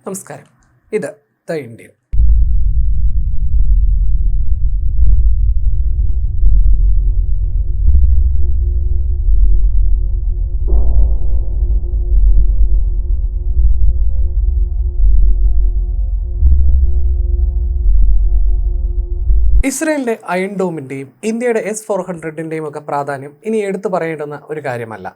നമസ്കാരം. ഇത് the Indian. ഇസ്രയേലിന്റെ അയൺ ഡോമിന്റെയും ഇന്ത്യയുടെ S-400ന്റെയും ഒക്കെ പ്രാധാന്യം ഇനി എടുത്തു പറയേണ്ടുന്ന ഒരു കാര്യമല്ല.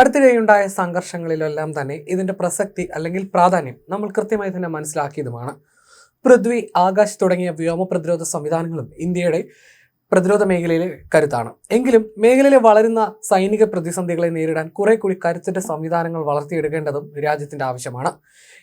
അടുത്തിടെയുണ്ടായ സംഘർഷങ്ങളിലെല്ലാം തന്നെ ഇതിന്റെ പ്രസക്തി അല്ലെങ്കിൽ പ്രാധാന്യം നമ്മൾ കൃത്യമായി തന്നെ മനസ്സിലാക്കിയതുമാണ്. പൃഥ്വി, ആകാശ് തുടങ്ങിയ വ്യോമ പ്രതിരോധ സംവിധാനങ്ങളും ഇന്ത്യയുടെ പ്രതിരോധ മേഖലയിലെ കരുത്താണ്. എങ്കിലും മേഖലയിലെ വളരുന്ന സൈനിക പ്രതിസന്ധികളെ നേരിടാൻ കുറെ കൂടി കരുത്തുറ്റ സംവിധാനങ്ങൾ വളർത്തിയെടുക്കേണ്ടതും രാജ്യത്തിന്റെ ആവശ്യമാണ്.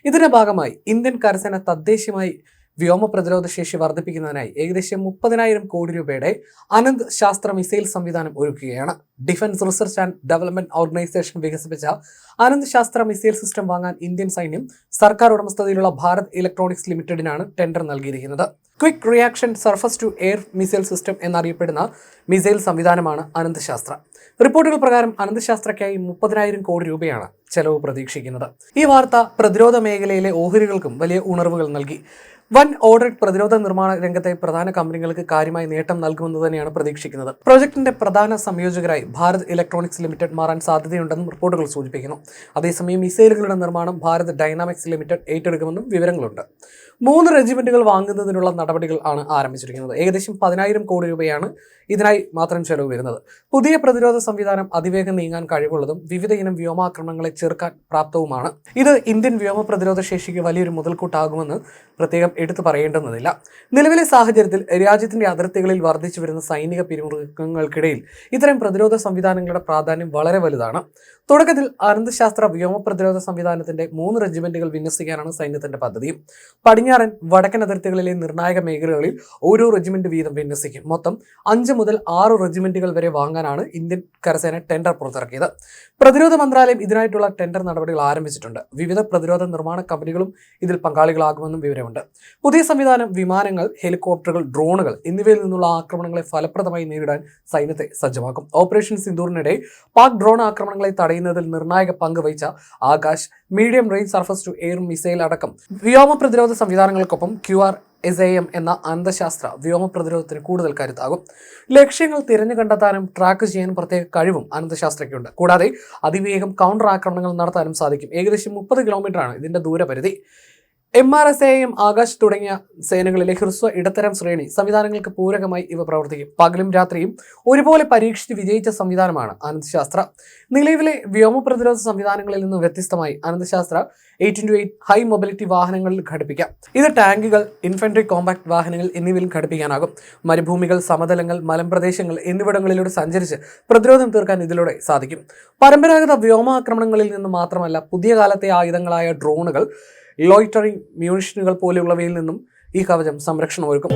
ഇതിന്റെ ഭാഗമായി ഇന്ത്യൻ കരസേന തദ്ദേശീയമായി വ്യോമ പ്രതിരോധ ശേഷി വർദ്ധിപ്പിക്കുന്നതിനായി ഏകദേശം 30,000 കോടി രൂപയുടെ അനന്ത് ശാസ്ത്ര മിസൈൽ സംവിധാനം ഒരുക്കുകയാണ്. Defence research and development organisation വികസിപ്പിച്ച അനന്ത് ശാസ്ത്ര മിസൈൽ സിസ്റ്റം വാങ്ങാൻ ഇന്ത്യൻ സൈന്യം സർക്കാർ ഉടമസ്ഥതയിലുള്ള ഭാരത് ഇലക്ട്രോണിക്സ് ലിമിറ്റഡിനാണ് ടെൻഡർ നൽകിയിരിക്കുന്നത്. Quick reaction surface to air missile system എന്നറിയപ്പെടുന്ന മിസൈൽ സംവിധാനമാണ് അനന്ത് ശാസ്ത്ര. റിപ്പോർട്ടുകൾ പ്രകാരം അനന്ത് ശാസ്ത്രയ്ക്കായി 30,000 കോടി രൂപയാണ് ചെലവ് പ്രതീക്ഷിക്കുന്നത്. ഈ വാർത്ത പ്രതിരോധ മേഖലയിലെ ഓഹരികൾക്കും വലിയ ഉണർവുകൾ നൽകി. വൻ ഓർഡർ പ്രതിരോധ നിർമ്മാണ രംഗത്തെ പ്രധാന കമ്പനികൾക്ക് കാര്യമായി നേട്ടം നൽകുമെന്ന് തന്നെയാണ് പ്രതീക്ഷിക്കുന്നത്. പ്രോജക്ടിന്റെ പ്രധാന സംയോജകരായി ഭാരത് ഇലക്ട്രോണിക്സ് ലിമിറ്റഡ് മാറാൻ സാധ്യതയുണ്ടെന്നും റിപ്പോർട്ടുകൾ സൂചിപ്പിക്കുന്നു. അതേസമയം മിസൈലുകളുടെ നിർമ്മാണം ഭാരത് ഡൈനാമിക്സ് ലിമിറ്റഡ് ഏറ്റെടുക്കുമെന്നും വിവരങ്ങളുണ്ട്. 3 റെജിമെന്റുകൾ വാങ്ങുന്നതിനുള്ള നടപടികൾ ആണ് ആരംഭിച്ചിരിക്കുന്നത്. ഏകദേശം 10,000 കോടി രൂപയാണ് ഇതിനായി മാത്രം ചെലവ് വരുന്നത്. പുതിയ പ്രതിരോധ സംവിധാനം അതിവേഗം നീങ്ങാൻ കഴിവുള്ളതും വിവിധ ഇനം വ്യോമാക്രമണങ്ങളെ ചെറുക്കാൻ പ്രാപ്തവുമാണ്. ഇത് ഇന്ത്യൻ വ്യോമ പ്രതിരോധ ശേഷിക്ക് വലിയൊരു മുതൽക്കൂട്ടാകുമെന്ന് പ്രത്യേകം എടുത്തു പറയേണ്ടുന്നതില്ല. നിലവിലെ സാഹചര്യത്തിൽ രാജ്യത്തിന്റെ അതിർത്തികളിൽ വർദ്ധിച്ചു വരുന്ന സൈനിക പിരിമുറുക്കങ്ങൾക്കിടയിൽ ഇത്തരം പ്രതിരോധ സംവിധാനങ്ങളുടെ പ്രാധാന്യം വളരെ വലുതാണ്. തുടക്കത്തിൽ അനന്ത് ശാസ്ത്ര വ്യോമ പ്രതിരോധ സംവിധാനത്തിന്റെ 3 റെജിമെന്റുകൾ വിന്യസിക്കാനാണ് സൈന്യത്തിന്റെ പദ്ധതി. പടിഞ്ഞാറൻ, വടക്കൻ അതിർത്തികളിലെ നിർണായക മേഖലകളിൽ ഓരോ റെജിമെന്റ് വീതം വിന്യസിക്കും. മൊത്തം 5 മുതൽ 6 റെജിമെന്റുകൾ വരെ വാങ്ങാനാണ് ഇന്ത്യൻ കരസേന ടെൻഡർ പുറത്തിറക്കിയത്. പ്രതിരോധ മന്ത്രാലയം ഇതിനായിട്ടുള്ള ടെൻഡർ നടപടികൾ ആരംഭിച്ചിട്ടുണ്ട്. വിവിധ പ്രതിരോധ നിർമ്മാണ കമ്പനികളും ഇതിൽ പങ്കാളികളാകുമെന്നും വിവരമുണ്ട്. പുതിയ സംവിധാനം വിമാനങ്ങൾ, ഹെലികോപ്റ്ററുകൾ, ഡ്രോണുകൾ എന്നിവയിൽ നിന്നുള്ള ആക്രമണങ്ങളെ ഫലപ്രദമായി നേരിടാൻ സൈന്യത്തെ സജ്ജമാക്കും. ഓപ്പറേഷൻ സിന്ദൂറിനിടെ പാക് ഡ്രോൺ ആക്രമണങ്ങളെ തടയുന്നതിൽ നിർണായക പങ്ക് വഹിച്ച Akash, medium range surface to air missile അടക്കം വ്യോമ പ്രതിരോധ സംവിധാനങ്ങൾക്കൊപ്പം QRSAM എന്ന അന്തശാസ്ത്ര വ്യോമ പ്രതിരോധത്തിന് കൂടുതൽ കരുത്താകും. ലക്ഷ്യങ്ങൾ തിരഞ്ഞു കണ്ടെത്താനും ട്രാക്ക് ചെയ്യാനും പ്രത്യേക കഴിവും അനന്തശാസ്ത്രയ്ക്കുണ്ട്. കൂടാതെ അതിവേഗം കൗണ്ടർ ആക്രമണങ്ങൾ നടത്താനും സാധിക്കും. ഏകദേശം 30 കിലോമീറ്ററാണ് ഇതിന്റെ ദൂരപരിധി. MRSAM, ആകാശ് തുടങ്ങിയ സേനകളിലെ ഹ്രസ്വ ഇടത്തരം ശ്രേണി സംവിധാനങ്ങൾക്ക് പൂരകമായി ഇവ പ്രവർത്തിക്കും. പകലും രാത്രിയും ഒരുപോലെ പരീക്ഷിച്ച് വിജയിച്ച സംവിധാനമാണ് അനന്തശാസ്ത്ര. നിലവിലെ വ്യോമ പ്രതിരോധ സംവിധാനങ്ങളിൽ നിന്ന് വ്യത്യസ്തമായി അനന്തശാസ്ത്ര 8x8 ഹൈ മൊബിലിറ്റി വാഹനങ്ങളിൽ ഘടിപ്പിക്കാം. ഇത് ടാങ്കുകൾ, ഇൻഫൻട്രി കോമ്പാക്ട് വാഹനങ്ങൾ എന്നിവയിലും ഘടിപ്പിക്കാനാകും. മരുഭൂമികൾ, സമതലങ്ങൾ, മലമ്പ്രദേശങ്ങൾ എന്നിവിടങ്ങളിലൂടെ സഞ്ചരിച്ച് പ്രതിരോധം തീർക്കാൻ ഇതിലൂടെ സാധിക്കും. പരമ്പരാഗത വ്യോമാക്രമണങ്ങളിൽ നിന്ന് മാത്രമല്ല, പുതിയ കാലത്തെ ആയുധങ്ങളായ ഡ്രോണുകൾ, ലോയിറ്ററിംഗ് മ്യൂണിഷനുകൾ പോലെയുള്ളവയിൽ നിന്നും ഈ കവചം സംരക്ഷണം ഒരുക്കും.